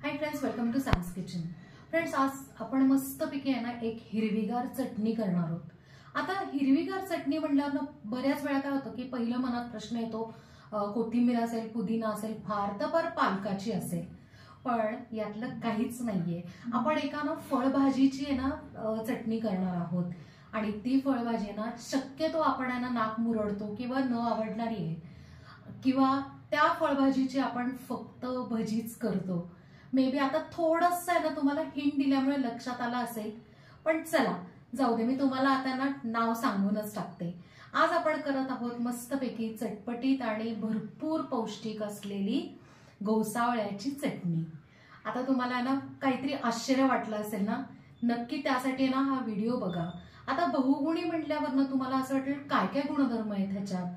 High friends, welcome to Sam's kitchen. Friends, आज आपण मस्तपैकी आहे ना एक हिरवीगार चटणी करणार आहोत। आता हिरवीगार चटणी म्हणल्यावर ना बऱ्याच वेळा काय होतं की पहिला मनात प्रश्न येतो, कोथिंबीर असेल, पुदिना असेल, फार तर पर पालकाची असेल, पण यातलं काहीच नाहीये। आपण एका ना फळभाजीची आहे ना चटणी करणार आहोत आणि ती फळभाजी ना शक्यतो आपण आहे ना नाक मुरडतो किंवा न आवडणारी आहे, किंवा त्या फळभाजीची आपण फक्त भजीच करतो। मे बी आता थोडंसं आहे ना तुम्हाला हिंट दिल्यामुळे लक्षात आलं असेल, पण चला जाऊ दे, मी तुम्हाला आता ना नाव सांगूनच टाकते। आज आपण करत आहोत मस्तपैकी चटपटीत आणि भरपूर पौष्टिक असलेली घोसावळ्याची चटणी। आता तुम्हाला ना काहीतरी आश्चर्य वाटलं असेल ना, नक्की त्यासाठी ना हा व्हिडिओ बघा। आता बहुगुणी म्हटल्यावर ना तुम्हाला असं वाटेल काय काय गुणधर्म आहेत ह्याच्यात,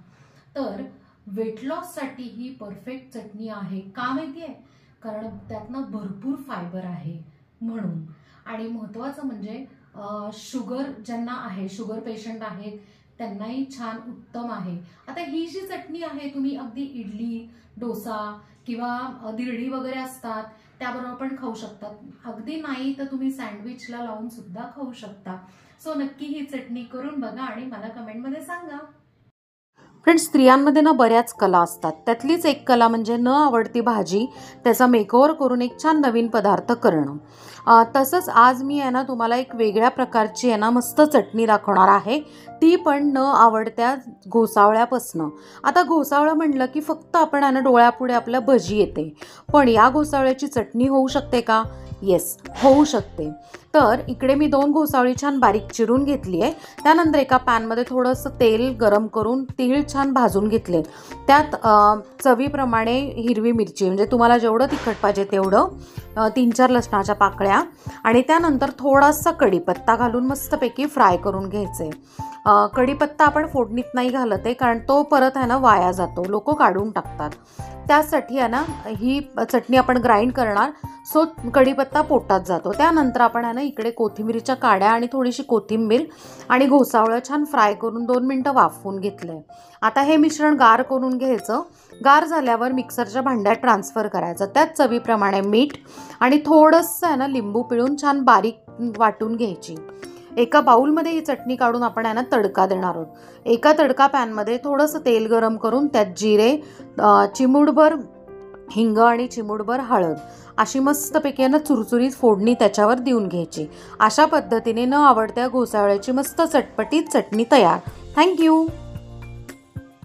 तर वेट लॉस साठी ही परफेक्ट चटणी आहे। का माहितीये? कारण त्यातनं भरपूर फायबर आहे म्हणून। आणि महत्त्वाचं म्हणजे शुगर ज्यांना आहे, शुगर पेशंट आहेत, त्यांनाही छान उत्तम आहे। आता ही जी चटणी आहे तुम्ही अगदी इडली, डोसा किंवा दिरडी वगैरे असतात त्याबरोबर पण खाऊ शकता। अगदी नाही तर तुम्ही सँडविचला लावून सुद्धा खाऊ शकता। सो नक्की ही चटणी करून बघा आणि मला कमेंटमध्ये सांगा। फ्रेंड्स, स्त्रियांमध्ये ना बऱ्याच कला असतात, त्यातलीच एक कला म्हणजे न आवडती भाजी त्याचा मेकओव्हर करून एक छान नवीन पदार्थ करणं। तसंच आज मी आहे ना तुम्हाला एक वेगळ्या प्रकारची आहे ना मस्त चटणी दाखवणार आहे, ती पण न आवडत्या घोसावळ्यापासनं। आता घोसावळा म्हणलं की फक्त आपण आहे ना डोळ्यापुढे आपल्या भजी येते, पण या घोसावळ्याची चटणी होऊ शकते का? येस, होऊ शकते। तर इकडे मी 2 घोसावळी छान बारीक चिरून घेतली आहे। त्यानंतर एका पॅनमध्ये थोडंसं तेल गरम करून तीळ छान भाजून घेतले। त्यात चवीप्रमाणे हिरवी मिरची, म्हणजे तुम्हाला जेवढं तिखट पाहिजे तेवढं, 3-4 लसणाच्या पाकळ्या आणि त्यानंतर थोडासा कढीपत्ता घालून मस्तपैकी फ्राय करून घ्यायचे। कढीपत्ता आपण फोडणीत नाही घालत आहे, कारण तो परत आहे ना वाया जातो, लोक काढून टाकतात। त्यासाठी आहे ना ही चटणी आपण ग्राइंड करणार, सो कढीपत्ता पोटात जातो। त्यानंतर आपण आहे ना इकडे कोथिंबीरीच्या काड्या आणि थोडीशी कोथिंबीर आणि घोसावळं छान फ्राय करून 2 मिनिटं वाफवून घेतलंय। आता हे मिश्रण गार करून घ्यायचं। गार झाल्यावर मिक्सरच्या भांड्यात ट्रान्सफर करायचं। त्यात चवीप्रमाणे मीठ आणि थोडंसं आहे ना लिंबू पिळून छान बारीक वाटून घ्यायची। एका बाउलमध्ये ही चटणी काढून आपण आहे ना तडका देणार आहोत। एका तडका पॅनमध्ये थोडंसं तेल गरम करून त्यात जिरे, चिमूटभर हिंग आणि चिमूटभर हळद अशी मस्तपैकी ना चुरचुरीत फोडणी त्याच्यावर देऊन घ्यायची। अशा पद्धतीने न आवडत्या घोसावळ्याची मस्त चटपटीत चटणी तयार। थँक्यू।